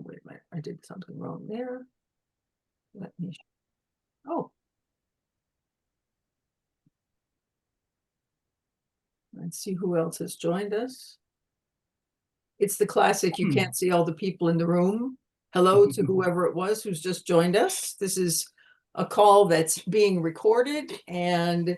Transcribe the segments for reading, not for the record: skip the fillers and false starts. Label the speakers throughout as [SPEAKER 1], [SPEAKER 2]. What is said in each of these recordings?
[SPEAKER 1] wait a minute, I did something wrong there. Let me, oh. Let's see who else has joined us. It's the classic, you can't see all the people in the room. Hello to whoever it was who's just joined us. This is a call that's being recorded, and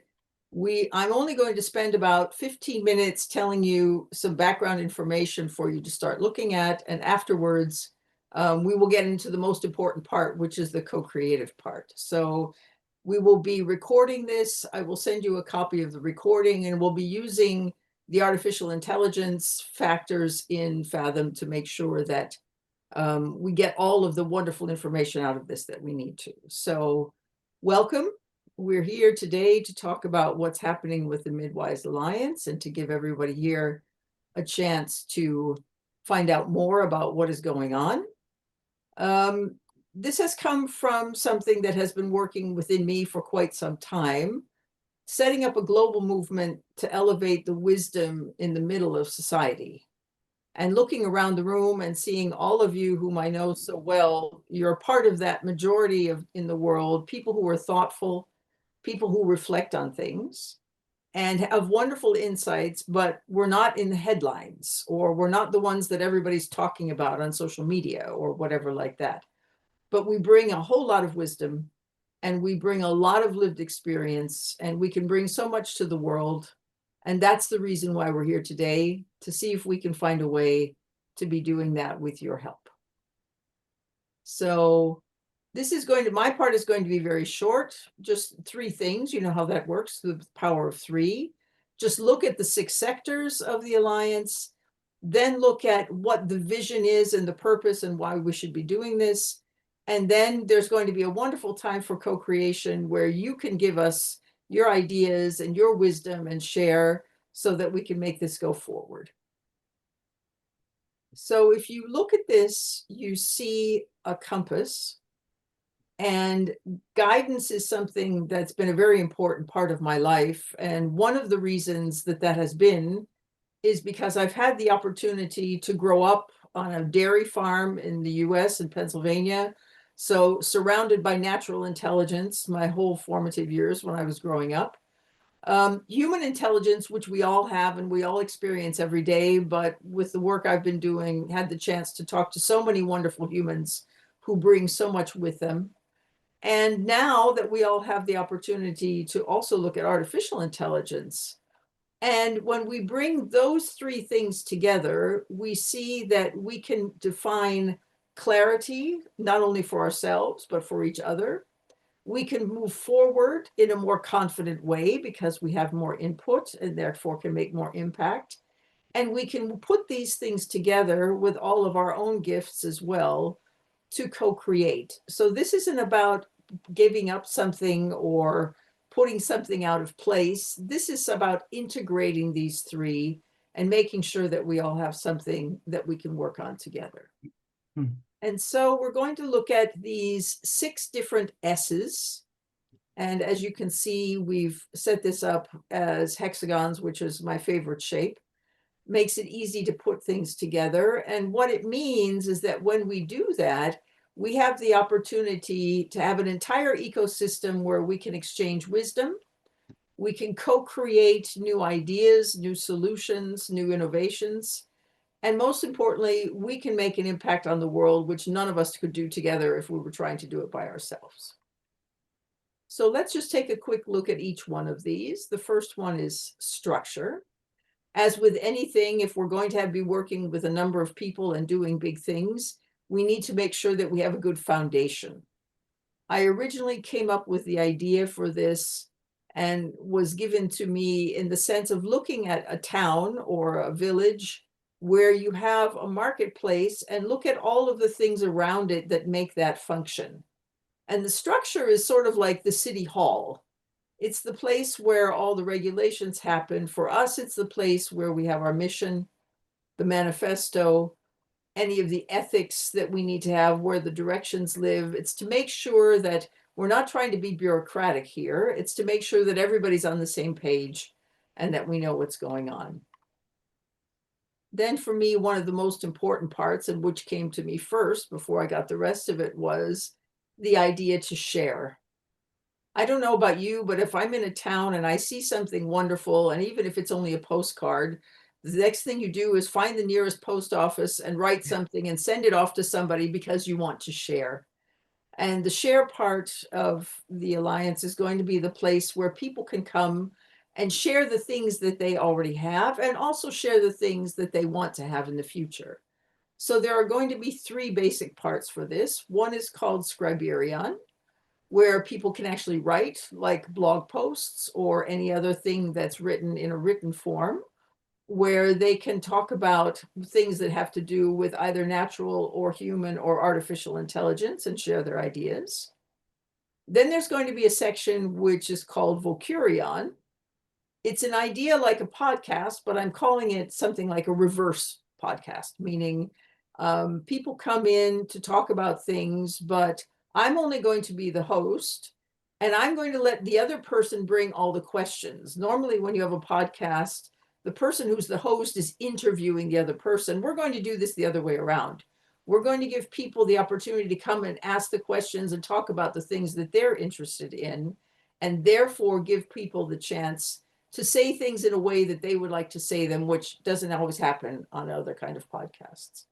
[SPEAKER 1] I'm only going to spend about 15 minutes telling you some background information for you to start looking at, and afterwards we will get into the most important part, which is the co-creative part. So we will be recording this. I will send you a copy of the recording, and we'll be using the artificial intelligence factors in Fathom to make sure that we get all of the wonderful information out of this that we need to. So welcome. We're here today to talk about what's happening with the Midwise Alliance and to give everybody here a chance to find out more about what is going on. This has come from something that has been working within me for quite some time, setting up a global movement to elevate the wisdom in the middle of society. And looking around the room and seeing all of you whom I know so well, you're part of that majority in the world, people who are thoughtful, people who reflect on things and have wonderful insights, but we're not in the headlines, or we're not the ones that everybody's talking about on social media or whatever like that. But we bring a whole lot of wisdom, and we bring a lot of lived experience, and we can bring so much to the world. And that's the reason why we're here today, to see if we can find a way to be doing that with your help. So my part is going to be very short, just 3 things. You know how that works, the power of 3. Just look at the 6 sectors of the Alliance, then look at what the vision is and the purpose and why we should be doing this. And then there's going to be a wonderful time for co-creation where you can give us your ideas and your wisdom and share so that we can make this go forward. So if you look at this, you see a compass, and guidance is something that's been a very important part of my life. And one of the reasons that has been is because I've had the opportunity to grow up on a dairy farm in the US in Pennsylvania. So surrounded by natural intelligence my whole formative years when I was growing up. Human intelligence, which we all have and we all experience every day, but with the work I've been doing, had the chance to talk to so many wonderful humans who bring so much with them. And now that we all have the opportunity to also look at artificial intelligence, and when we bring those 3 things together, we see that we can define clarity, not only for ourselves, but for each other. We can move forward in a more confident way because we have more input and therefore can make more impact. And we can put these things together with all of our own gifts as well to co-create. So this isn't about giving up something or putting something out of place. This is about integrating these 3 and making sure that we all have something that we can work on together. And so we're going to look at these 6 different S's. And as you can see, we've set this up as hexagons, which is my favorite shape. Makes it easy to put things together. And what it means is that when we do that, we have the opportunity to have an entire ecosystem where we can exchange wisdom. We can co-create new ideas, new solutions, new innovations. And most importantly, we can make an impact on the world, which none of us could do together if we were trying to do it by ourselves. So let's just take a quick look at each one of these. The first one is structure. As with anything, if we're going to be working with a number of people and doing big things, we need to make sure that we have a good foundation. I originally came up with the idea for this and was given to me in the sense of looking at a town or a village where you have a marketplace and look at all of the things around it that make that function. And the structure is sort of like the city hall. It's the place where all the regulations happen. For us, it's the place where we have our mission, the manifesto, any of the ethics that we need to have, where the directions live. It's to make sure that we're not trying to be bureaucratic here. It's to make sure that everybody's on the same page and that we know what's going on. Then for me, one of the most important parts, and which came to me first before I got the rest of it, was the idea to share. I don't know about you, but if I'm in a town and I see something wonderful, and even if it's only a postcard, the next thing you do is find the nearest post office and write something and send it off to somebody because you want to share. And the share part of the alliance is going to be the place where people can come and share the things that they already have and also share the things that they want to have in the future. So there are going to be three basic parts for this. One is called Scriberion, where people can actually write like blog posts or any other thing that's written in a written form, where they can talk about things that have to do with either natural or human or artificial intelligence and share their ideas. Then there's going to be a section which is called Vocurion. It's an idea like a podcast, but I'm calling it something like a reverse podcast, meaning people come in to talk about things, but I'm only going to be the host and I'm going to let the other person bring all the questions. Normally, when you have a podcast, the person who's the host is interviewing the other person. We're going to do this the other way around. We're going to give people the opportunity to come and ask the questions and talk about the things that they're interested in, and therefore give people the chance to say things in a way that they would like to say them, which doesn't always happen on other kind of podcasts.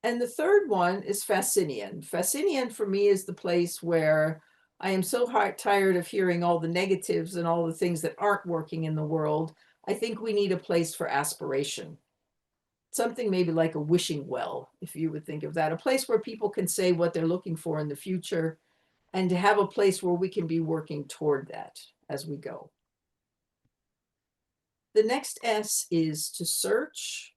[SPEAKER 1] And the third one is Fascinian. Fascinian for me is the place where I am so tired of hearing all the negatives and all the things that aren't working in the world. I think we need a place for aspiration. Something maybe like a wishing well, if you would think of that, a place where people can say what they're looking for in the future, and to have a place where we can be working toward that as we go. The next S is to search.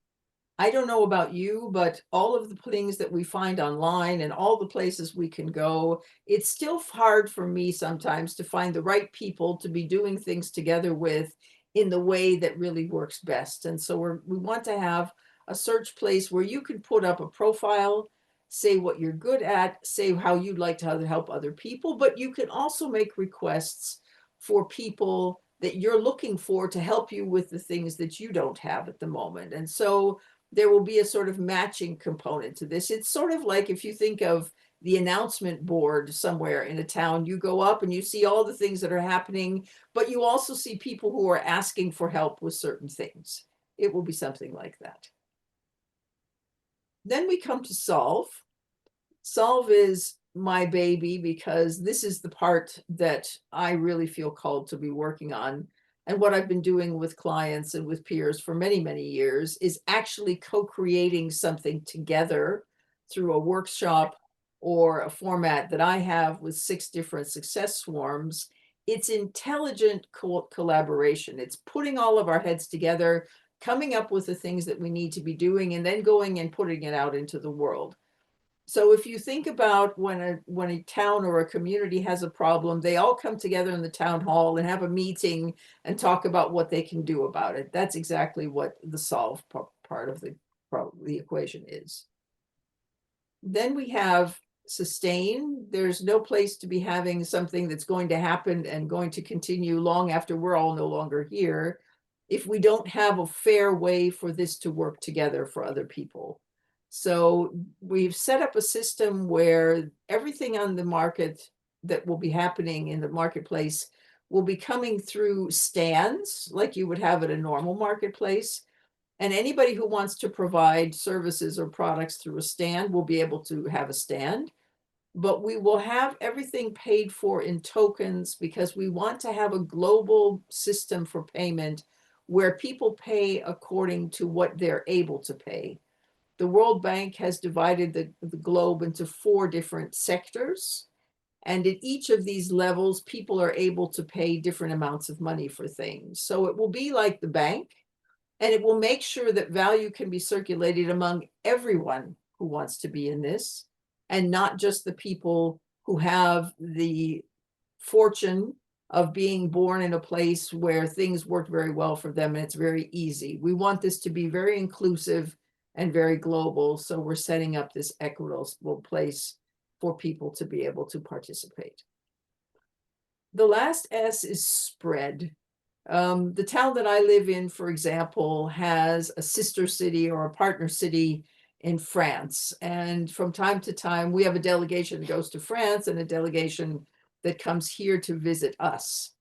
[SPEAKER 1] I don't know about you, but all of the things that we find online and all the places we can go, it's still hard for me sometimes to find the right people to be doing things together with in the way that really works best. And so we want to have a search place where you can put up a profile, say what you're good at, say how you'd like to help other people, but you can also make requests for people that you're looking for to help you with the things that you don't have at the moment. And so there will be a sort of matching component to this. It's sort of like if you think of the announcement board somewhere in a town, you go up and you see all the things that are happening, but you also see people who are asking for help with certain things. It will be something like that. Then we come to solve. Solve is my baby because this is the part that I really feel called to be working on. And what I've been doing with clients and with peers for many, many years is actually co-creating something together through a workshop or a format that I have with 6 different success swarms. It's intelligent collaboration. It's putting all of our heads together, coming up with the things that we need to be doing, and then going and putting it out into the world. So if you think about when a town or a community has a problem, they all come together in the town hall and have a meeting and talk about what they can do about it. That's exactly what the solve part of the equation is. Then we have sustain. There's no place to be having something that's going to happen and going to continue long after we're all no longer here if we don't have a fair way for this to work together for other people. So we've set up a system where everything on the market that will be happening in the marketplace will be coming through stands like you would have at a normal marketplace. And anybody who wants to provide services or products through a stand will be able to have a stand. But we will have everything paid for in tokens because we want to have a global system for payment where people pay according to what they're able to pay. The World Bank has divided the globe into 4 different sectors. And at each of these levels, people are able to pay different amounts of money for things. So it will be like the bank, and it will make sure that value can be circulated among everyone who wants to be in this, and not just the people who have the fortune of being born in a place where things work very well for them and it's very easy. We want this to be very inclusive and very global. So we're setting up this equitable place for people to be able to participate. The last S is spread. The town that I live in, for example, has a sister city or a partner city in France. And from time to time, we have a delegation that goes to France and a delegation that comes here to visit us.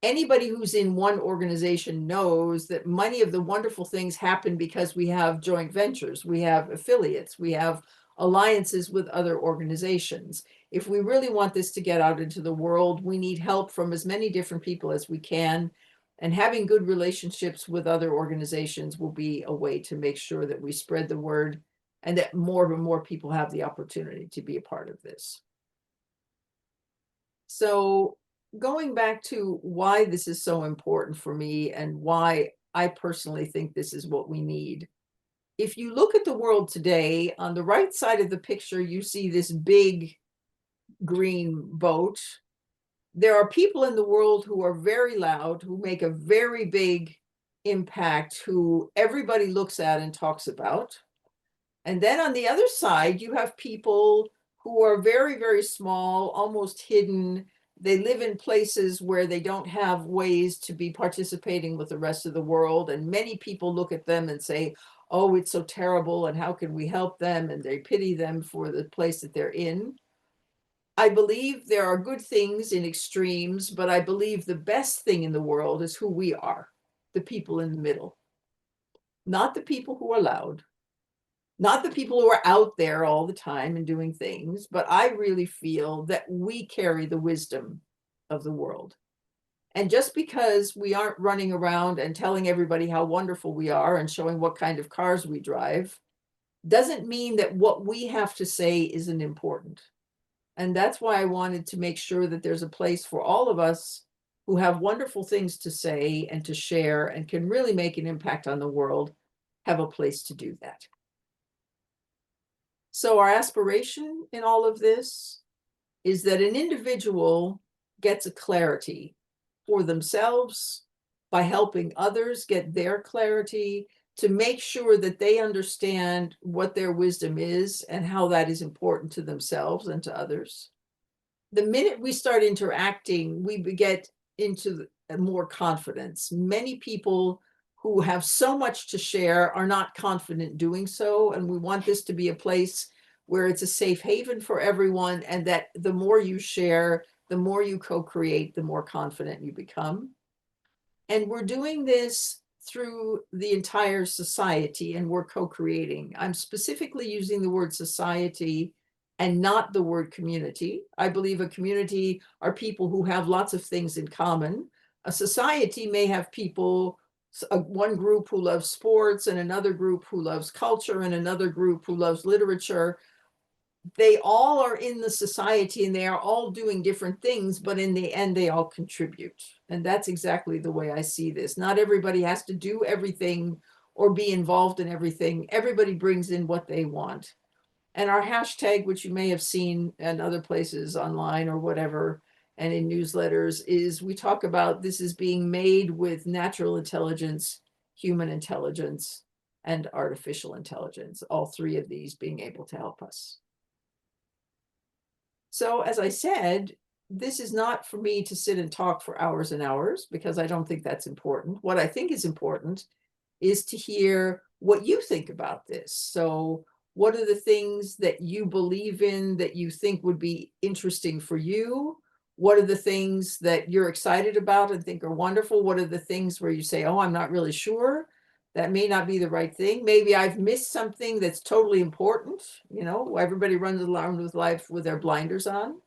[SPEAKER 1] Anybody who's in one organization knows that many of the wonderful things happen because we have joint ventures, we have affiliates, we have alliances with other organizations. If we really want this to get out into the world, we need help from as many different people as we can. And having good relationships with other organizations will be a way to make sure that we spread the word and that more and more people have the opportunity to be a part of this. So going back to why this is so important for me and why I personally think this is what we need. If you look at the world today, on the right side of the picture, you see this big green boat. There are people in the world who are very loud, who make a very big impact, who everybody looks at and talks about. And then on the other side, you have people who are very, very small, almost hidden. They live in places where they don't have ways to be participating with the rest of the world. And many people look at them and say, oh, it's so terrible. And how can we help them? And they pity them for the place that they're in. I believe there are good things in extremes, but I believe the best thing in the world is who we are, the people in the middle, not the people who are loud, not the people who are out there all the time and doing things, but I really feel that we carry the wisdom of the world. And just because we aren't running around and telling everybody how wonderful we are and showing what kind of cars we drive, doesn't mean that what we have to say isn't important. And that's why I wanted to make sure that there's a place for all of us who have wonderful things to say and to share and can really make an impact on the world, have a place to do that. So our aspiration in all of this is that an individual gets a clarity for themselves by helping others get their clarity, to make sure that they understand what their wisdom is and how that is important to themselves and to others. The minute we start interacting, we get into more confidence. Many people who have so much to share are not confident doing so, and we want this to be a place where it's a safe haven for everyone, and that the more you share, the more you co-create, the more confident you become. And we're doing this through the entire society, and we're co-creating. I'm specifically using the word society and not the word community. I believe a community are people who have lots of things in common. A society may have people, one group who loves sports and another group who loves culture and another group who loves literature. They all are in the society and they are all doing different things, but in the end, they all contribute. And that's exactly the way I see this. Not everybody has to do everything or be involved in everything. Everybody brings in what they want. And our hashtag, which you may have seen in other places online or whatever, and in newsletters, is we talk about this is being made with natural intelligence, human intelligence, and artificial intelligence, all three of these being able to help us. So as I said, this is not for me to sit and talk for hours and hours, because I don't think that's important. What I think is important is to hear what you think about this. So what are the things that you believe in that you think would be interesting for you? What are the things that you're excited about and think are wonderful? What are the things where you say, oh, I'm not really sure? That may not be the right thing. Maybe I've missed something that's totally important. You know, everybody runs around with life with their blinders on.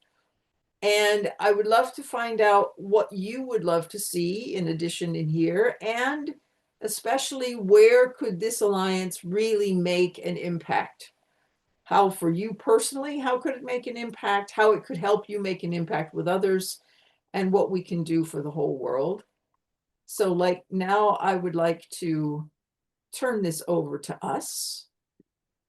[SPEAKER 1] And I would love to find out what you would love to see in addition in here, and especially where could this alliance really make an impact? How for you personally, how could it make an impact? How it could help you make an impact with others, and what we can do for the whole world. So like now I would like to turn this over to us,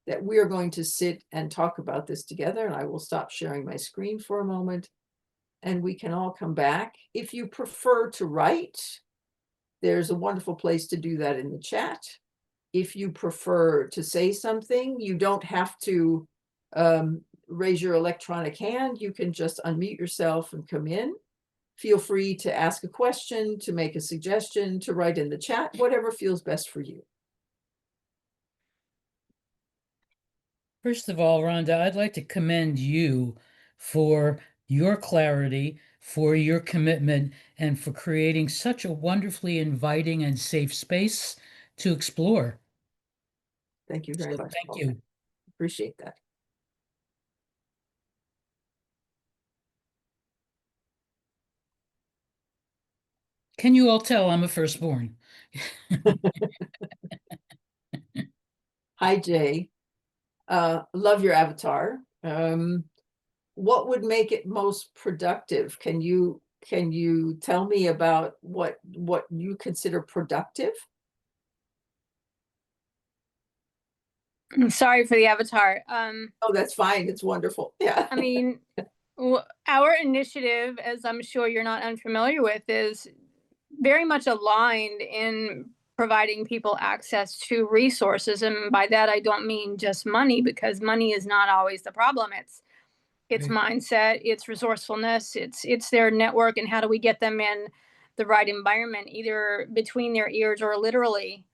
[SPEAKER 1] that we are going to sit and talk about this together, and I will stop sharing my screen for a moment and we can all come back. If you prefer to write, there's a wonderful place to do that in the chat. If you prefer to say something, you don't have to raise your electronic hand. You can just unmute yourself and come in. feel free to ask a question, to make a suggestion, to write in the chat, whatever feels best for you.
[SPEAKER 2] First of all, Rhonda, I'd like to commend you for your clarity, for your commitment, and for creating such a wonderfully inviting and safe space to explore.
[SPEAKER 1] Thank you very
[SPEAKER 2] So
[SPEAKER 1] much,
[SPEAKER 2] thank
[SPEAKER 1] Bowen.
[SPEAKER 2] you.
[SPEAKER 1] Appreciate that.
[SPEAKER 2] Can you all tell I'm a firstborn?
[SPEAKER 1] Hi, Jay. Love your avatar. What would make it most productive? Can you tell me about what you consider productive?
[SPEAKER 3] Sorry for the avatar.
[SPEAKER 1] Oh, that's fine. It's wonderful. Yeah.
[SPEAKER 3] I mean, our initiative, as I'm sure you're not unfamiliar with, is very much aligned in providing people access to resources. And by that, I don't mean just money, because money is not always the problem. It's
[SPEAKER 2] Right.
[SPEAKER 3] mindset, it's resourcefulness, it's their network, and how do we get them in the right environment, either between their ears or literally,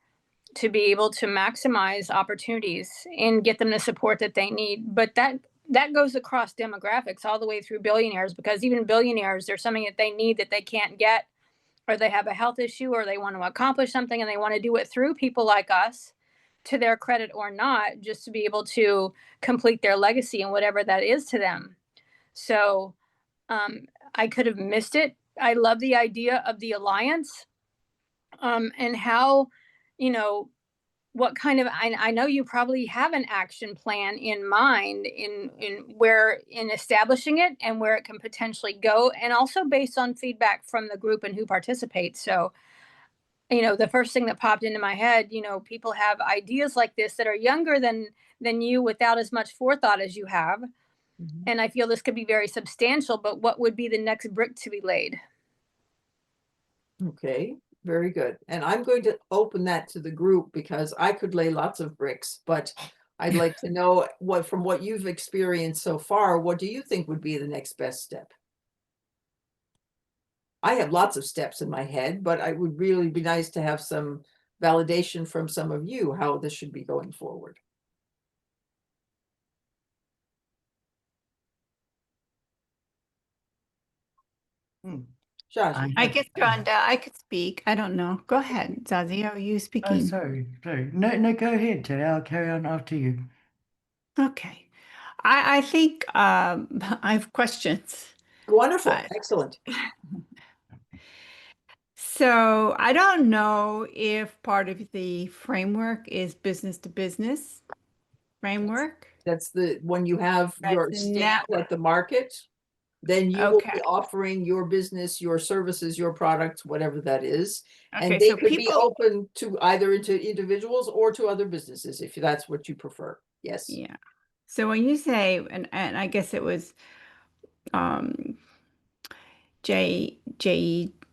[SPEAKER 3] to be able to maximize opportunities and get them the support that they need. But that goes across demographics all the way through billionaires, because even billionaires, there's something that they need that they can't get, or they have a health issue, or they want to accomplish something and they want to do it through people like us, to their credit or not, just to be able to complete their legacy and whatever that is to them. So um, I could have missed it. I love the idea of the alliance, and how, you know, what kind of, I know you probably have an action plan in mind in establishing it and where it can potentially go, and also based on feedback from the group and who participates. So, the first thing that popped into my head, people have ideas like this that are younger than you, without as much forethought as you have.
[SPEAKER 1] Mhm.
[SPEAKER 3] And I feel this could be very substantial, but what would be the next brick to be laid?
[SPEAKER 1] Okay, very good. And I'm going to open that to the group because I could lay lots of bricks, but I'd like to know from what you've experienced so far, what do you think would be the next best step? I have lots of steps in my head, but it would really be nice to have some validation from some of you how this should be going forward. Josh.
[SPEAKER 4] I guess, Rhonda, I could speak. I don't know. Go ahead, Zazie. Are you
[SPEAKER 5] Oh,
[SPEAKER 4] speaking?
[SPEAKER 5] sorry. No, go ahead, Ted. I'll carry on after you.
[SPEAKER 4] Okay. I think I have questions.
[SPEAKER 1] Wonderful,
[SPEAKER 4] Uh,
[SPEAKER 1] excellent.
[SPEAKER 4] so I don't know if part of the framework is business to business framework.
[SPEAKER 1] That's when you have
[SPEAKER 4] That's
[SPEAKER 1] your
[SPEAKER 4] the
[SPEAKER 1] stand at
[SPEAKER 4] network.
[SPEAKER 1] the market, then you will be
[SPEAKER 4] Okay.
[SPEAKER 1] offering your business, your services, your products, whatever that is. And
[SPEAKER 4] Okay.
[SPEAKER 1] they
[SPEAKER 4] So
[SPEAKER 1] could be
[SPEAKER 4] people,
[SPEAKER 1] open to either into individuals or to other businesses, if that's what you prefer. Yes.
[SPEAKER 4] yeah. So when you say, and I guess it was um Jay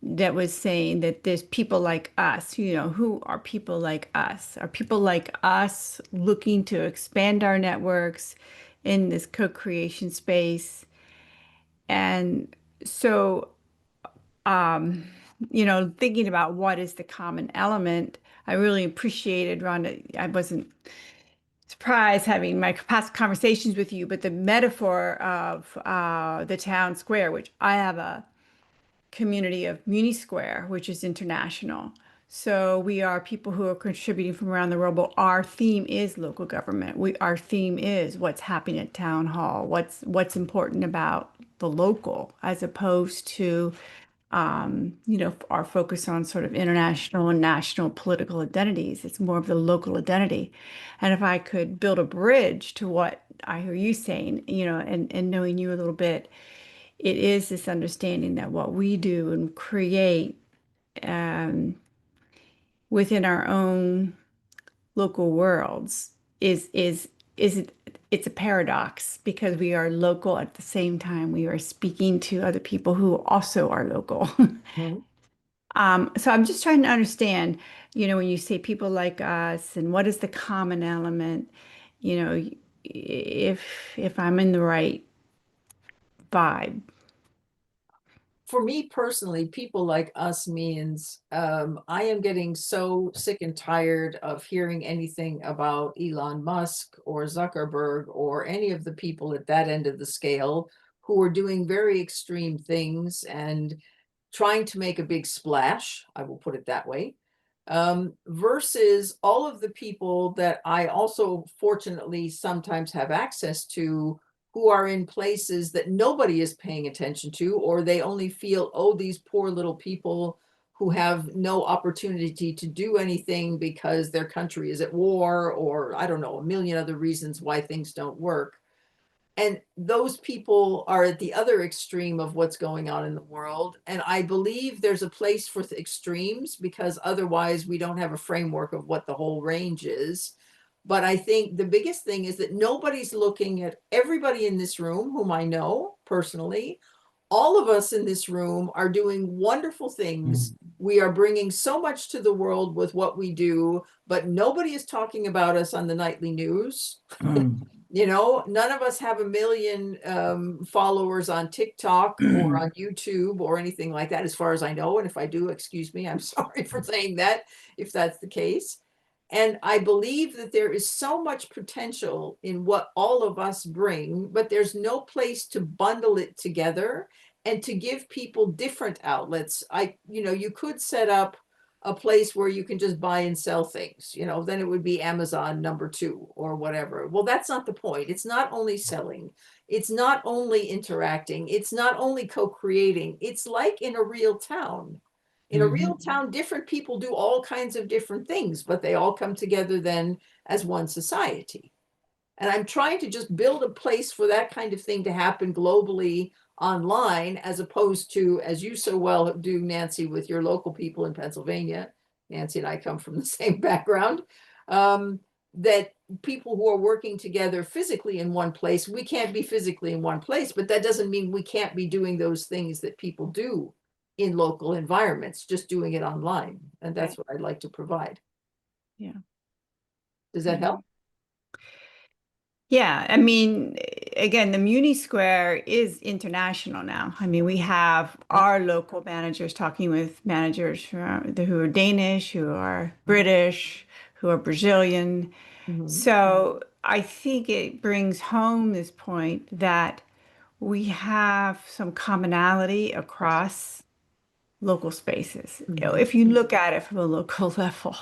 [SPEAKER 4] that was saying that there's people like us, who are people like us? Are people like us looking to expand our networks in this co-creation space? And so, um, thinking about what is the common element, I really appreciated, Rhonda. I wasn't surprised having my past conversations with you, but the metaphor of the town square, which I have a community of Muni Square, which is international. So we are people who are contributing from around the world, but our theme is local government. Our theme is what's happening at town hall, what's important about the local, as opposed to our focus on sort of international and national political identities. It's more of the local identity. And if I could build a bridge to what I hear you saying, and knowing you a little bit, it is this understanding that what we do and create um, within our own local worlds is it's a paradox, because we are local at the same time we are speaking to other people who also are local.
[SPEAKER 1] Mhm.
[SPEAKER 4] So I'm just trying to understand, when you say people like us, and what is the common element, you know, if I'm in the right vibe.
[SPEAKER 1] for me personally, people like us means I am getting so sick and tired of hearing anything about Elon Musk or Zuckerberg or any of the people at that end of the scale who are doing very extreme things and trying to make a big splash, I will put it that way, versus all of the people that I also fortunately sometimes have access to who are in places that nobody is paying attention to, or they only feel, oh, these poor little people who have no opportunity to do anything because their country is at war, or I don't know, a million other reasons why things don't work. And those people are at the other extreme of what's going on in the world. And I believe there's a place for the extremes because otherwise we don't have a framework of what the whole range is. But I think the biggest thing is that nobody's looking at everybody in this room, whom I know personally. All of us in this room are doing wonderful things. We are bringing so much to the world with what we do, but nobody is talking about us on the nightly news. You know, none of us have a million followers on TikTok or on YouTube or anything like that, as far as I know. And if I do, excuse me, I'm sorry for saying that, if that's the case. And I believe that there is so much potential in what all of us bring, but there's no place to bundle it together and to give people different outlets. You could set up a place where you can just buy and sell things, then it would be Amazon #2 or whatever. Well, that's not the point. It's not only selling. It's not only interacting. It's not only co-creating. It's like in a real town. In a real town, different people do all kinds of different things, but they all come together then as one society. And I'm trying to just build a place for that kind of thing to happen globally online, as opposed to, as you so well do, Nancy, with your local people in Pennsylvania. Nancy and I come from the same background. That people who are working together physically in one place, we can't be physically in one place, but that doesn't mean we can't be doing those things that people do in local environments, just doing it online. And that's what I'd like to provide.
[SPEAKER 4] Yeah.
[SPEAKER 1] Does that help?
[SPEAKER 4] Yeah, I mean, again, the Muni Square is international now. I mean, we have our local managers talking with managers who are Danish, who are British, who are Brazilian. So I think it brings home this point that we have some commonality across local spaces, if you look at it from a local level.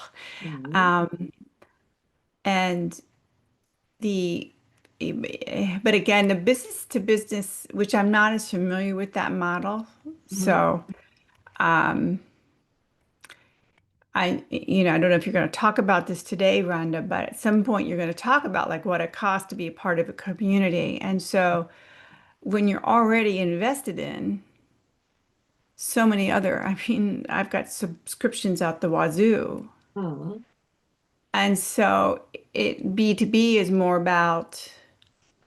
[SPEAKER 4] And but again, the business to business, which I'm not as familiar with that model. So I don't know if you're going to talk about this today, Rhonda, but at some point you're going to talk about like what it costs to be a part of a community. And so when you're already invested in so many other, I mean, I've got subscriptions out the wazoo. And so B2B is more about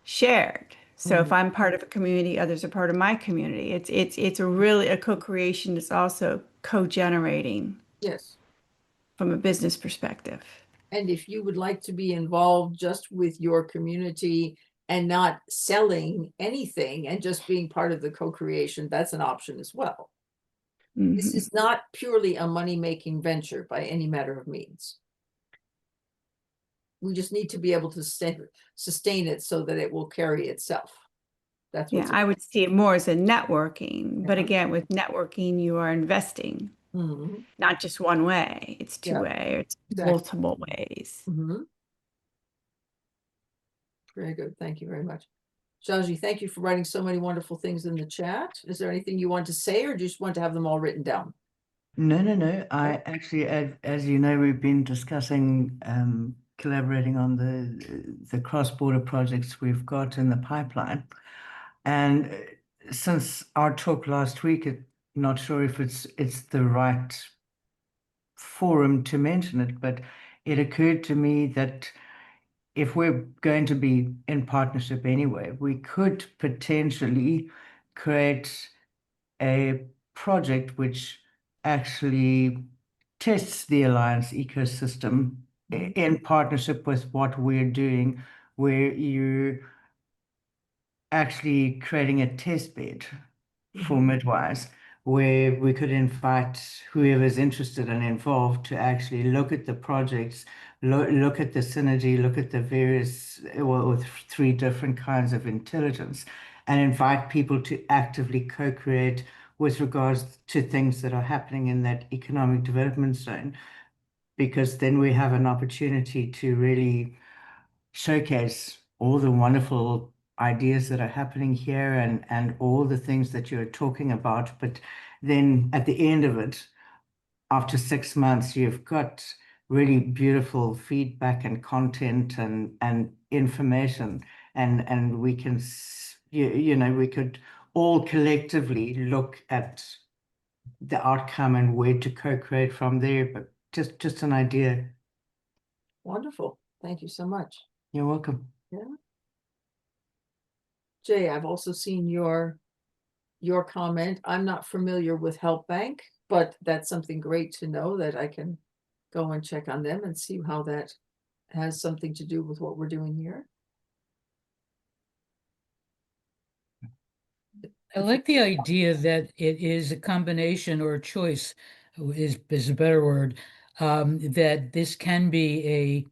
[SPEAKER 4] shared. So if I'm part of a community, others are part of my community. It's a co-creation that's also co-generating.
[SPEAKER 1] Yes.
[SPEAKER 4] From a business perspective.
[SPEAKER 1] And if you would like to be involved just with your community and not selling anything and just being part of the co-creation, that's an option as well. This is not purely a money-making venture by any matter of means. We just need to be able to sustain it so that it will carry itself. That's what
[SPEAKER 4] I would see it more as a networking, but again, with networking, you are investing, not just one way. It's two-way, or it's multiple ways.
[SPEAKER 1] Very good. Thank you very much. Shaji, thank you for writing so many wonderful things in the chat. Is there anything you want to say, or just want to have them all written down?
[SPEAKER 5] No. I actually, as you know, we've been discussing collaborating on the cross-border projects we've got in the pipeline. And since our talk last week, not sure if it's the right forum to mention it, but it occurred to me that if we're going to be in partnership anyway, we could potentially create a project which actually tests the Alliance ecosystem in partnership with what we're doing, where you're actually creating a test bed for Midwise, where we could invite whoever's interested and involved to actually look at the projects, look at the synergy, look at the various, well, three different kinds of intelligence, and invite people to actively co-create with regards to things that are happening in that economic development zone, because then we have an opportunity to really showcase all the wonderful ideas that are happening here and all the things that you're talking about. But then at the end of it, after 6 months, you've got really beautiful feedback and content and information, and we can, we could all collectively look at the outcome and where to co-create from there. But just an idea.
[SPEAKER 1] Wonderful. Thank you so much.
[SPEAKER 5] You're welcome.
[SPEAKER 1] Jay, I've also seen your comment. I'm not familiar with Help Bank, but that's something great to know that I can go and check on them and see how that has something to do with what we're doing here.
[SPEAKER 2] I like the idea that it is a combination or a choice is a better word, that this can be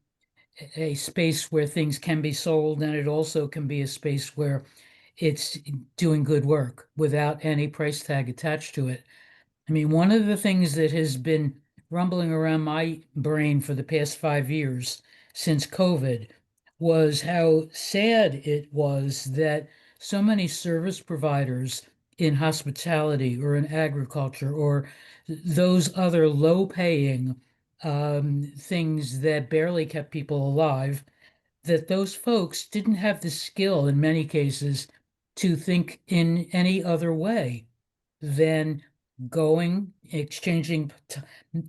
[SPEAKER 2] a space where things can be sold, and it also can be a space where it's doing good work without any price tag attached to it. I mean, one of the things that has been rumbling around my brain for the past 5 years since COVID was how sad it was that so many service providers in hospitality or in agriculture or those other low-paying things that barely kept people alive, that those folks didn't have the skill in many cases to think in any other way than going, exchanging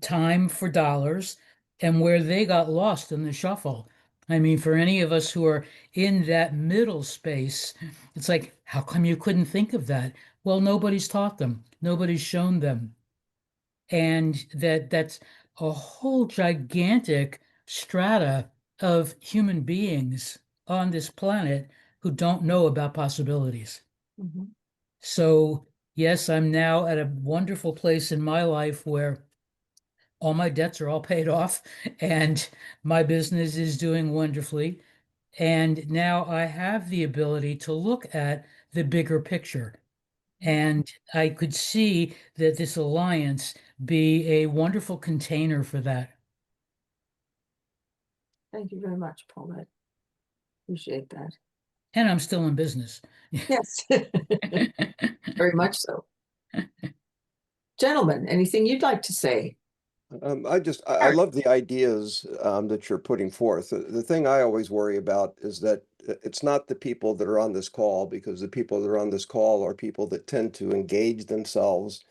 [SPEAKER 2] time for dollars, and where they got lost in the shuffle. I mean, for any of us who are in that middle space, it's like, how come you couldn't think of that? Well, nobody's taught them, nobody's shown them. And that's a whole gigantic strata of human beings on this planet who don't know about possibilities.
[SPEAKER 1] Mhm.
[SPEAKER 2] So, yes, I'm now at a wonderful place in my life where all my debts are all paid off and my business is doing wonderfully. And now I have the ability to look at the bigger picture. And I could see that this alliance be a wonderful container for that.
[SPEAKER 1] Thank you very much, Paulette. Appreciate that.
[SPEAKER 2] And I'm still in business.
[SPEAKER 1] Yes, very much so. Gentlemen, anything you'd like to say?
[SPEAKER 6] I love the ideas that you're putting forth. The thing I always worry about is that it's not the people that are on this call, because the people that are on this call are people that tend to engage themselves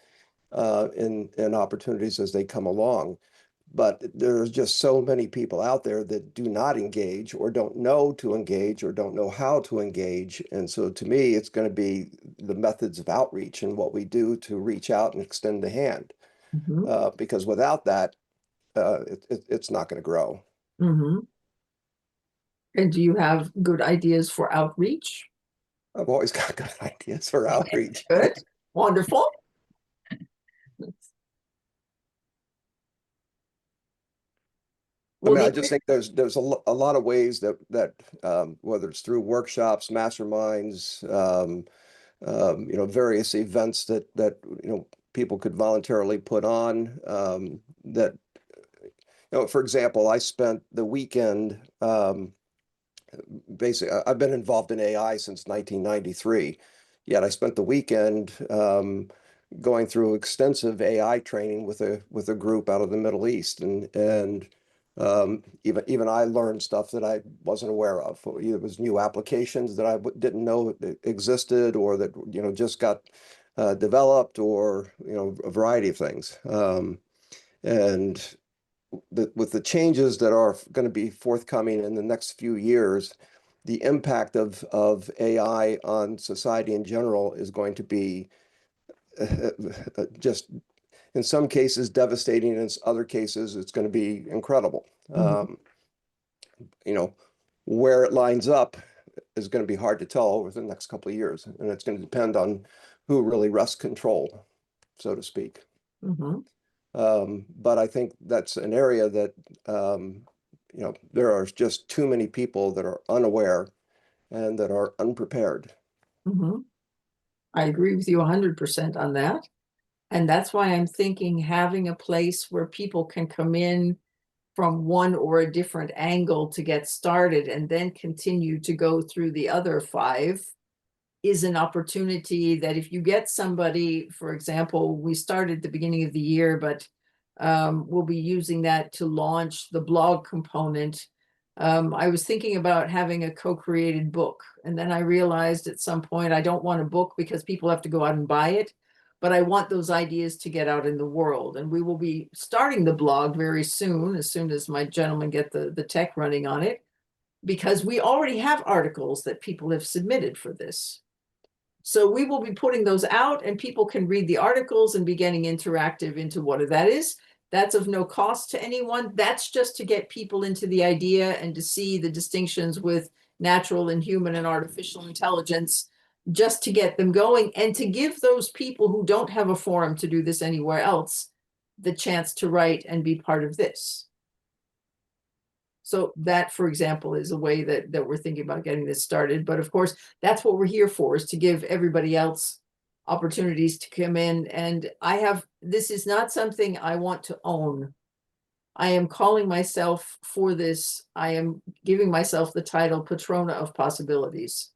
[SPEAKER 6] in opportunities as they come along. But there's just so many people out there that do not engage or don't know to engage or don't know how to engage. And so to me, it's going to be the methods of outreach and what we do to reach out and extend the hand.
[SPEAKER 1] Mhm.
[SPEAKER 6] Because without that, it's not going to grow.
[SPEAKER 1] Mhm. And do you have good ideas for outreach?
[SPEAKER 6] I've always got good ideas for outreach.
[SPEAKER 1] Good, wonderful.
[SPEAKER 6] I mean, I
[SPEAKER 1] Nick,
[SPEAKER 6] just think there's a lot of ways that whether it's through workshops, masterminds, various events that people could voluntarily put on, that for example, I spent the weekend, basically, I've been involved in AI since 1993, yet I spent the weekend going through extensive AI training with a group out of the Middle East, and even I learned stuff that I wasn't aware of. Either it was new applications that I didn't know existed, or that just got developed, or a variety of things. And with the changes that are going to be forthcoming in the next few years, the impact of AI on society in general is going to be just, in some cases, devastating. In other cases, it's going to be incredible.
[SPEAKER 1] Mhm.
[SPEAKER 6] Where it lines up is going to be hard to tell over the next couple of years, and it's going to depend on who really wrests control. so to speak.
[SPEAKER 1] Mm-hmm.
[SPEAKER 6] But I think that's an area that, there are just too many people that are unaware and that are unprepared.
[SPEAKER 1] Mm-hmm. I agree with you 100% on that. And that's why I'm thinking having a place where people can come in from one or a different angle to get started and then continue to go through the other 5 is an opportunity that if you get somebody, for example, we started at the beginning of the year, but we'll be using that to launch the blog component. I was thinking about having a co-created book, and then I realized at some point I don't want a book because people have to go out and buy it, but I want those ideas to get out in the world. And we will be starting the blog very soon as my gentlemen get the tech running on it, because we already have articles that people have submitted for this. So we will be putting those out and people can read the articles and be getting interactive into what that is. That's of no cost to anyone. That's just to get people into the idea and to see the distinctions with natural and human and artificial intelligence, just to get them going and to give those people who don't have a forum to do this anywhere else the chance to write and be part of this. So that, for example, is a way that we're thinking about getting this started. But of course, that's what we're here for, is to give everybody else opportunities to come in. And this is not something I want to own. I am calling myself for this. I am giving myself the title Patrona of Possibilities.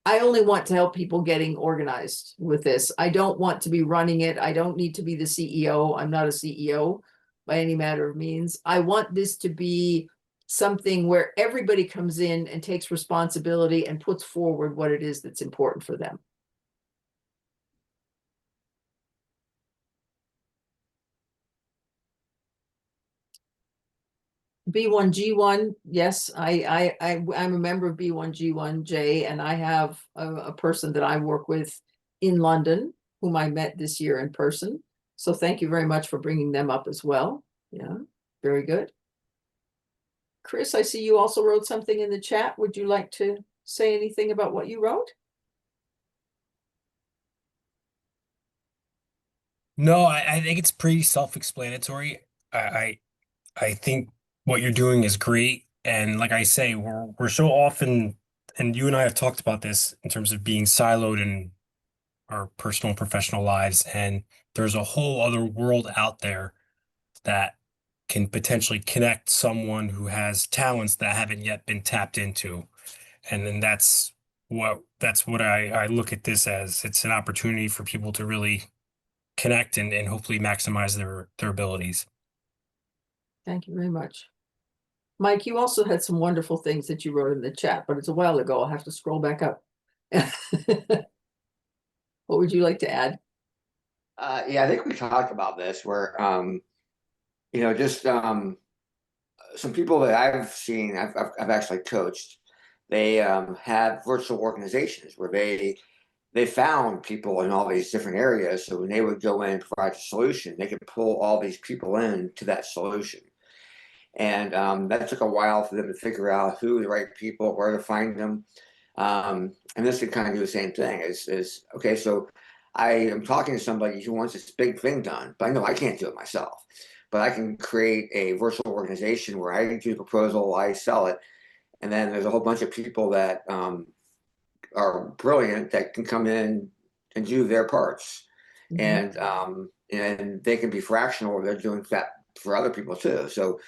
[SPEAKER 1] I only want to help people getting organized with this. I don't want to be running it. I don't need to be the CEO. I'm not a CEO by any matter of means. I want this to be something where everybody comes in and takes responsibility and puts forward what it is that's important for them. B1G1, yes, I'm a member of B1G1J, and I have a person that I work with in London whom I met this year in person. So thank you very much for bringing them up as well. Yeah, very good. Chris, I see you also wrote something in the chat. Would you like to say anything about what you wrote?
[SPEAKER 7] No, I think it's pretty self-explanatory. I think what you're doing is great. And like I say, we're so often, and you and I have talked about this in terms of being siloed in our personal and professional lives. And there's a whole other world out there that can potentially connect someone who has talents that haven't yet been tapped into. And then that's what I look at this as. It's an opportunity for people to really connect and hopefully maximize their abilities.
[SPEAKER 1] Thank you very much. Mike, you also had some wonderful things that you wrote in the chat, but it's a while ago. I'll have to scroll back up. What would you like to add?
[SPEAKER 8] Yeah, I think we talked about this where, just some people that I've seen, I've actually coached. They have virtual organizations where they found people in all these different areas. So when they would go in and provide a solution, they could pull all these people in to that solution. And that took a while for them to figure out who the right people, where to find them. And this could kind of do the same thing. Is okay, so I am talking to somebody who wants this big thing done, but I know I can't do it myself. But I can create a virtual organization where I do the proposal, I sell it, and then there's a whole bunch of people that are brilliant that can come in and do their parts, and they can be fractional, or they're doing that for other people too. So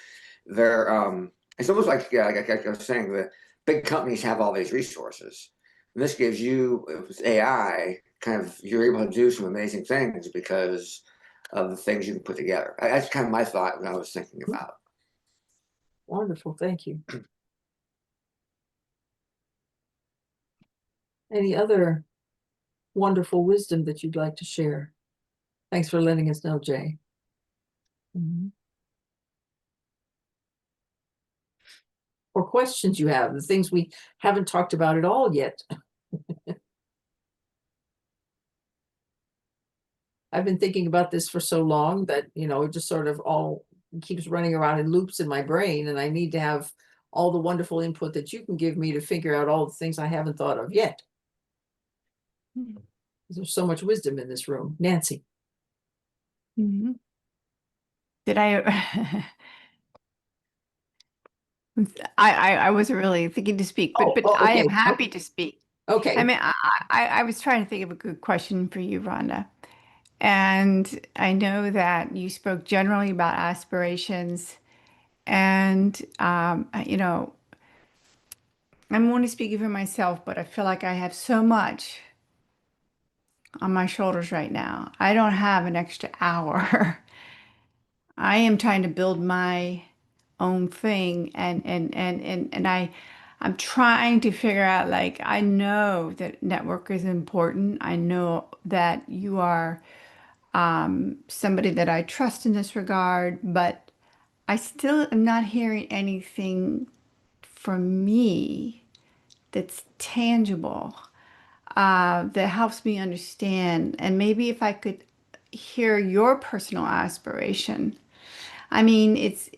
[SPEAKER 8] they're it's almost like, yeah, like I was saying, the big companies have all these resources, and this gives you, with AI, kind of, you're able to do some amazing things because of the things you can put together. That's kind of my thought when I was thinking about.
[SPEAKER 1] Wonderful, thank you. Any other wonderful wisdom that you'd like to share? Thanks for letting us know, Jay. Or questions you have, the things we haven't talked about at all yet. I've been thinking about this for so long that, it just sort of all keeps running around in loops in my brain, and I need to have all the wonderful input that you can give me to figure out all the things I haven't thought of yet. There's so much wisdom in this room. Nancy.
[SPEAKER 4] Mhm. Did I? I wasn't really thinking to speak, but
[SPEAKER 1] Oh,
[SPEAKER 4] I am
[SPEAKER 1] okay.
[SPEAKER 4] happy to speak. I
[SPEAKER 1] Okay.
[SPEAKER 4] mean, I was trying to think of a good question for you, Rhonda. And I know that you spoke generally about aspirations, and you know, I'm only speaking for myself, but I feel like I have so much on my shoulders right now. I don't have an extra hour. I am trying to build my own thing, and I'm trying to figure out, like, I know that network is important. I know that you are somebody that I trust in this regard, but I still am not hearing anything from me that's tangible, that helps me understand. And maybe if I could hear your personal aspiration. I mean, it's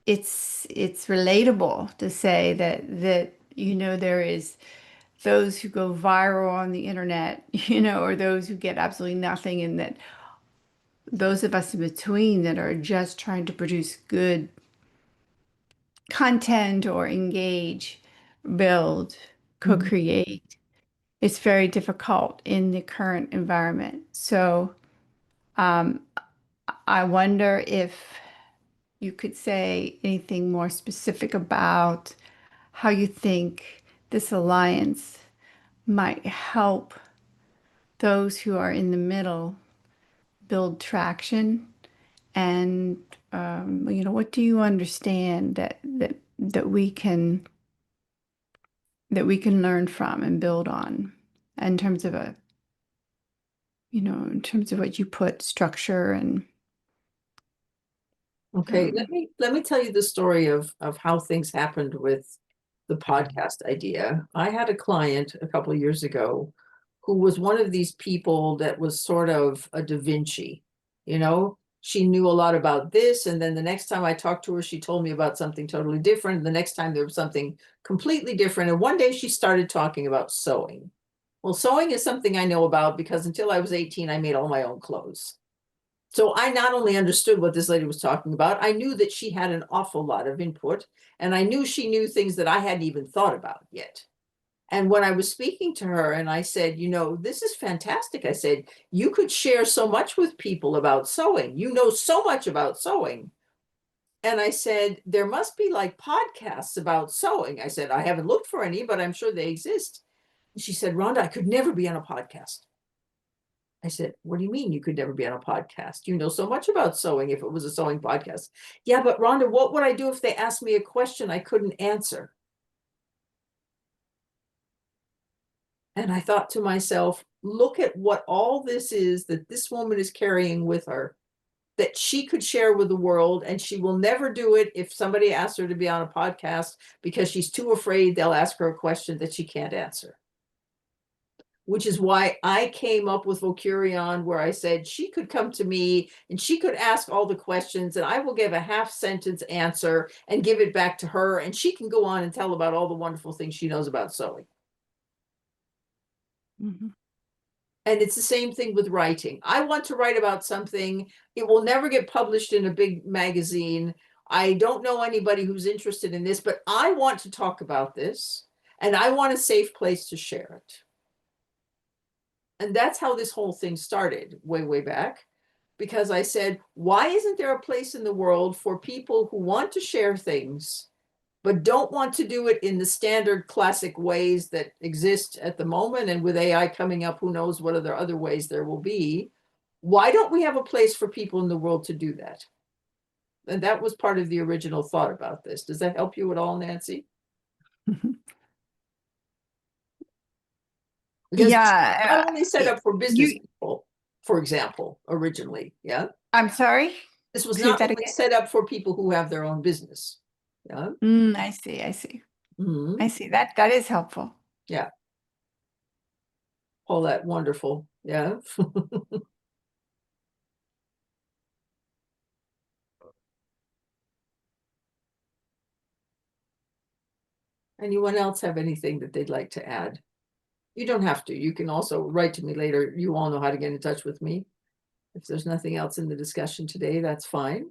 [SPEAKER 4] relatable to say that there is those who go viral on the internet, or those who get absolutely nothing, and that those of us in between that are just trying to produce good content or engage, build, co-create. It's very difficult in the current environment. So um, I wonder if you could say anything more specific about how you think this alliance might help those who are in the middle build traction, and what do you understand that we can learn from and build on in terms of in terms of what you put structure and
[SPEAKER 1] Okay, let me tell you the story of how things happened with the podcast idea. I had a client a couple of years ago who was one of these people that was sort of a Da Vinci. She knew a lot about this, and then the next time I talked to her, she told me about something totally different. And the next time there was something completely different. And one day she started talking about sewing. Well, sewing is something I know about because until I was 18, I made all my own clothes. So I not only understood what this lady was talking about, I knew that she had an awful lot of input, and I knew she knew things that I hadn't even thought about yet. And when I was speaking to her and I said, this is fantastic. I said, you could share so much with people about sewing. You know so much about sewing. And I said, there must be like podcasts about sewing. I said, I haven't looked for any, but I'm sure they exist. And she said, Rhonda, I could never be on a podcast. I said, what do you mean you could never be on a podcast? You know so much about sewing if it was a sewing podcast. Yeah, but Rhonda, what would I do if they asked me a question I couldn't answer? And I thought to myself, look at what all this is that this woman is carrying with her, that she could share with the world, and she will never do it if somebody asks her to be on a podcast because she's too afraid they'll ask her a question that she can't answer. Which is why I came up with Vocurion, where I said she could come to me and she could ask all the questions, and I will give a half sentence answer and give it back to her, and she can go on and tell about all the wonderful things she knows about sewing.
[SPEAKER 4] Mhm.
[SPEAKER 1] And it's the same thing with writing. I want to write about something. It will never get published in a big magazine. I don't know anybody who's interested in this, but I want to talk about this, and I want a safe place to share it. And that's how this whole thing started way back, because I said, why isn't there a place in the world for people who want to share things, but don't want to do it in the standard classic ways that exist at the moment? And with AI coming up, who knows what other ways there will be. Why don't we have a place for people in the world to do that? And that was part of the original thought about this. Does that help you at all, Nancy? Because it's not
[SPEAKER 4] Yeah,
[SPEAKER 1] only set up for business
[SPEAKER 4] you.
[SPEAKER 1] people, for example, originally. Yeah.
[SPEAKER 4] I'm sorry.
[SPEAKER 1] This was
[SPEAKER 4] Say
[SPEAKER 1] not
[SPEAKER 4] that
[SPEAKER 1] only
[SPEAKER 4] again.
[SPEAKER 1] set up for people who have their own business. Yeah.
[SPEAKER 4] I see. I see.
[SPEAKER 1] Mhm.
[SPEAKER 4] I see. That is helpful.
[SPEAKER 1] Yeah. All that wonderful. Yeah. Anyone else have anything that they'd like to add? You don't have to. You can also write to me later. You all know how to get in touch with me. If there's nothing else in the discussion today, that's fine.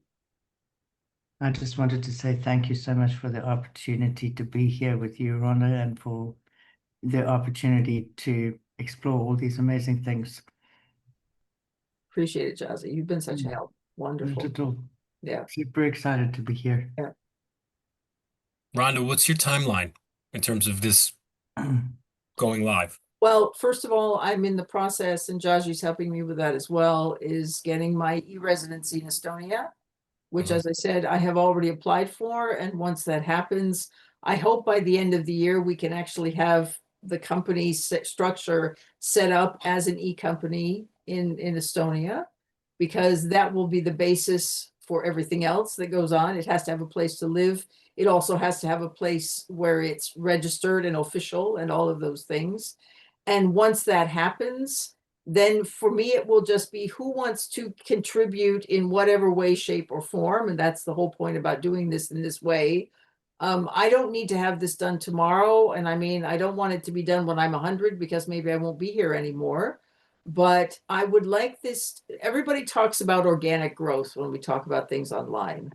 [SPEAKER 5] I just wanted to say thank you so much for the opportunity to be here with you, Rhonda, and for the opportunity to explore all these amazing things.
[SPEAKER 1] Appreciate it, Jazzy. You've been such a help.
[SPEAKER 5] Not
[SPEAKER 1] Wonderful.
[SPEAKER 5] at all.
[SPEAKER 1] Yeah.
[SPEAKER 5] Super excited to be here.
[SPEAKER 7] Rhonda, what's your timeline in terms of this going live?
[SPEAKER 1] Well, first of all, I'm in the process, and Jaji's helping me with that as well, is getting my e-residency in Estonia, which,
[SPEAKER 7] Mhm.
[SPEAKER 1] as I said, I have already applied for. And once that happens, I hope by the end of the year, we can actually have the company structure set up as an e-company in Estonia, because that will be the basis for everything else that goes on. It has to have a place to live. It also has to have a place where it's registered and official and all of those things. And once that happens, then for me, it will just be who wants to contribute in whatever way, shape, or form. And that's the whole point about doing this in this way. I don't need to have this done tomorrow. And I mean, I don't want it to be done when I'm 100, because maybe I won't be here anymore. But I would like this. Everybody talks about organic growth when we talk about things online.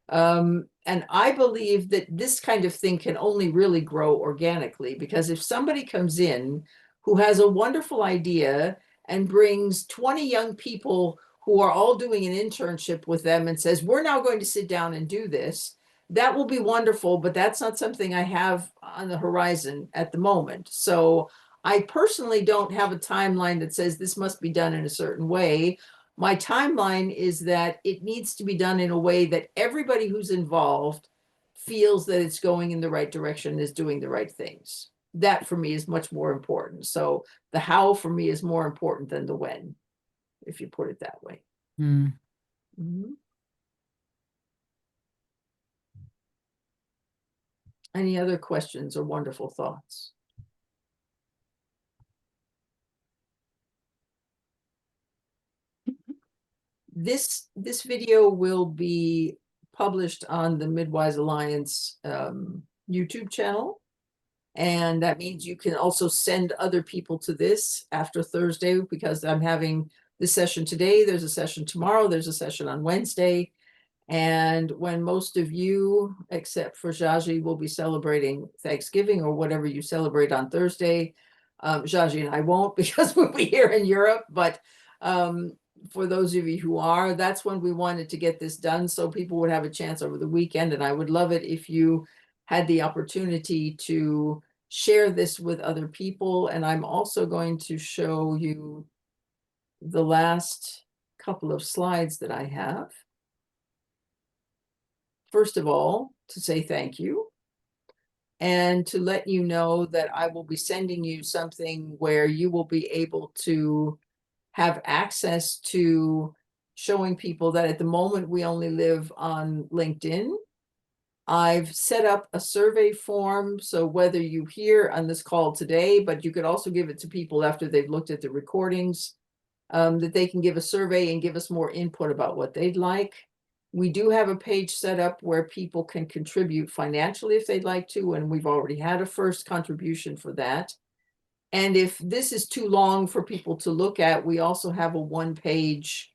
[SPEAKER 1] And I believe that this kind of thing can only really grow organically, because if somebody comes in who has a wonderful idea and brings 20 young people who are all doing an internship with them and says, we're now going to sit down and do this, that will be wonderful, but that's not something I have on the horizon at the moment. So I personally don't have a timeline that says this must be done in a certain way. My timeline is that it needs to be done in a way that everybody who's involved feels that it's going in the right direction, is doing the right things. That for me is much more important. So the how for me is more important than the when, if you put it that way.
[SPEAKER 2] Mm.
[SPEAKER 1] Mhm. Any other questions or wonderful thoughts? This video will be published on the Midwise Alliance YouTube channel. And that means you can also send other people to this after Thursday, because I'm having this session today. There's a session tomorrow. There's a session on Wednesday. And when most of you, except for Jaji, will be celebrating Thanksgiving or whatever you celebrate on Thursday, Jaji and I won't, because we'll be here in Europe. But for those of you who are, that's when we wanted to get this done, so people would have a chance over the weekend. And I would love it if you had the opportunity to share this with other people. And I'm also going to show you the last couple of slides that I have. First of all, to say thank you, and to let you know that I will be sending you something where you will be able to have access to showing people that at the moment we only live on LinkedIn. I've set up a survey form, so whether you hear on this call today, but you could also give it to people after they've looked at the recordings, that they can give a survey and give us more input about what they'd like. We do have a page set up where people can contribute financially if they'd like to, and we've already had a first contribution for that. And if this is too long for people to look at, we also have a one-page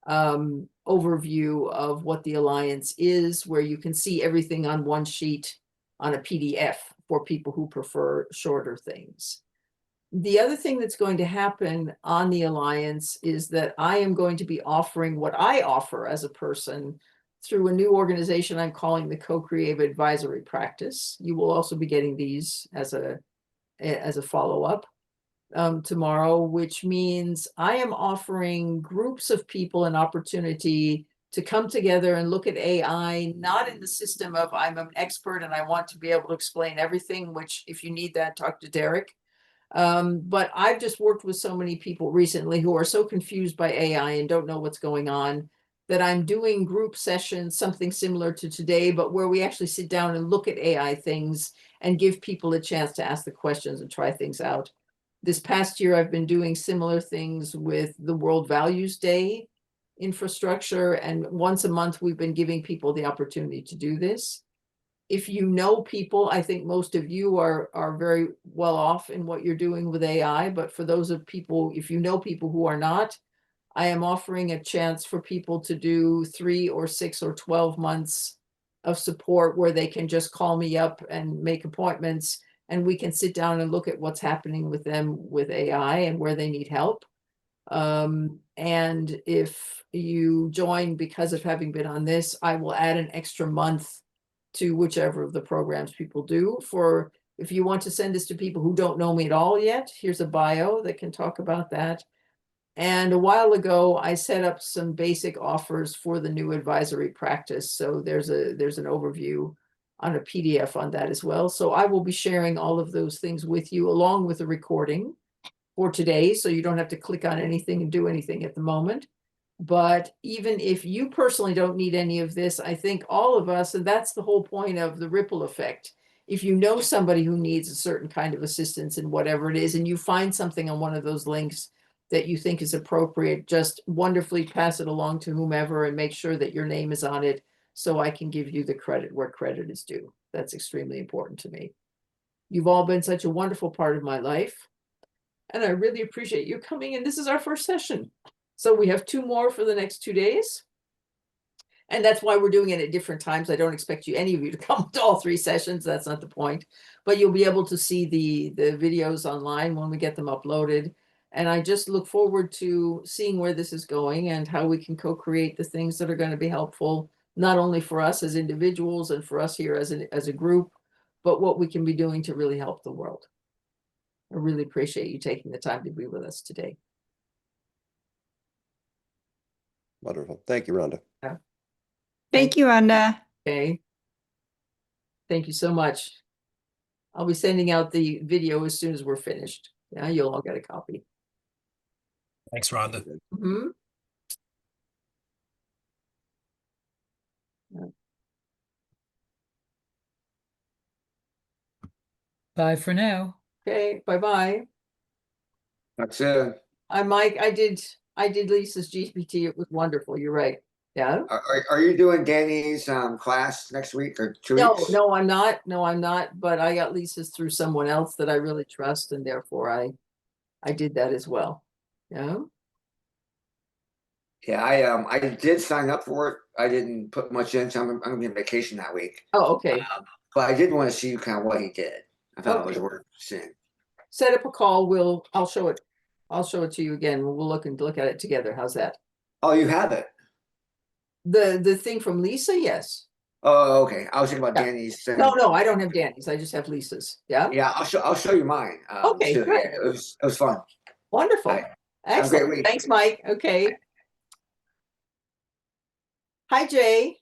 [SPEAKER 1] overview of what the Alliance is, where you can see everything on one sheet on a PDF for people who prefer shorter things. The other thing that's going to happen on the Alliance is that I am going to be offering what I offer as a person through a new organization I'm calling the Co-Creative Advisory Practice. You will also be getting these as a follow-up tomorrow, which means I am offering groups of people an opportunity to come together and look at AI, not in the system of I'm an expert and I want to be able to explain everything, which if you need that, talk to Derek. But I've just worked with so many people recently who are so confused by AI and don't know what's going on, that I'm doing group sessions, something similar to today, but where we actually sit down and look at AI things and give people a chance to ask the questions and try things out. This past year, I've been doing similar things with the World Values Day infrastructure, and once a month, we've been giving people the opportunity to do this. If you know people, I think most of you are very well off in what you're doing with AI, but for those of people, if you know people who are not, I am offering a chance for people to do 3 or 6 or 12 months of support where they can just call me up and make appointments, and we can sit down and look at what's happening with them with AI and where they need help. And if you join because of having been on this, I will add an extra month to whichever of the programs people do. For if you want to send this to people who don't know me at all yet, here's a bio that can talk about that. And a while ago, I set up some basic offers for the new advisory practice. So there's an overview on a PDF on that as well. So I will be sharing all of those things with you along with a recording for today. So you don't have to click on anything and do anything at the moment. But even if you personally don't need any of this, I think all of us, and that's the whole point of the ripple effect. If you know somebody who needs a certain kind of assistance in whatever it is, and you find something on one of those links that you think is appropriate, just wonderfully pass it along to whomever and make sure that your name is on it so I can give you the credit where credit is due. That's extremely important to me. You've all been such a wonderful part of my life, and I really appreciate you coming in. This is our first session. So we have 2 more for the next 2 days. And that's why we're doing it at different times. I don't expect any of you to come to all 3 sessions. That's not the point. But you'll be able to see the videos online when we get them uploaded. And I just look forward to seeing where this is going and how we can co-create the things that are going to be helpful, not only for us as individuals and for us here as a group, but what we can be doing to really help the world. I really appreciate you taking the time to be with us today.
[SPEAKER 6] Wonderful. Thank you, Rhonda.
[SPEAKER 4] Thank you, Rhonda.
[SPEAKER 1] Okay. Thank you so much. I'll be sending out the video as soon as we're finished. Yeah, you'll all get a copy.
[SPEAKER 7] Thanks, Rhonda.
[SPEAKER 1] Mhm.
[SPEAKER 2] Bye for now.
[SPEAKER 1] Okay, bye-bye.
[SPEAKER 8] That's it.
[SPEAKER 1] Mike, I did Lisa's GPT. It was wonderful. You're right. Yeah.
[SPEAKER 8] Are you doing Danny's class next week or 2
[SPEAKER 1] No,
[SPEAKER 8] weeks?
[SPEAKER 1] no, I'm not. No, I'm not. But I got Lisa's through someone else that I really trust, and therefore I did that as well. Yeah.
[SPEAKER 8] Yeah, I did sign up for it. I didn't put much in, so I'm gonna be on vacation that week.
[SPEAKER 1] Oh, okay.
[SPEAKER 8] But I did want to see kind of what he did. I thought it was
[SPEAKER 1] Okay.
[SPEAKER 8] worth seeing.
[SPEAKER 1] Set up a call. I'll show it. I'll show it to you again. We'll look at it together. How's that?
[SPEAKER 8] Oh, you have it.
[SPEAKER 1] The thing from Lisa, yes.
[SPEAKER 8] Oh, okay. I was thinking about
[SPEAKER 1] Yeah.
[SPEAKER 8] Danny's.
[SPEAKER 1] No, I don't have Danny's. I just have Lisa's. Yeah.
[SPEAKER 8] Yeah, I'll show you mine.
[SPEAKER 1] Okay,
[SPEAKER 8] too.
[SPEAKER 1] great.
[SPEAKER 8] Yeah, it was fun.
[SPEAKER 1] Wonderful.
[SPEAKER 8] All right. Have a great
[SPEAKER 1] Excellent.
[SPEAKER 8] week.
[SPEAKER 1] Thanks, Mike. Okay. Hi, Jay.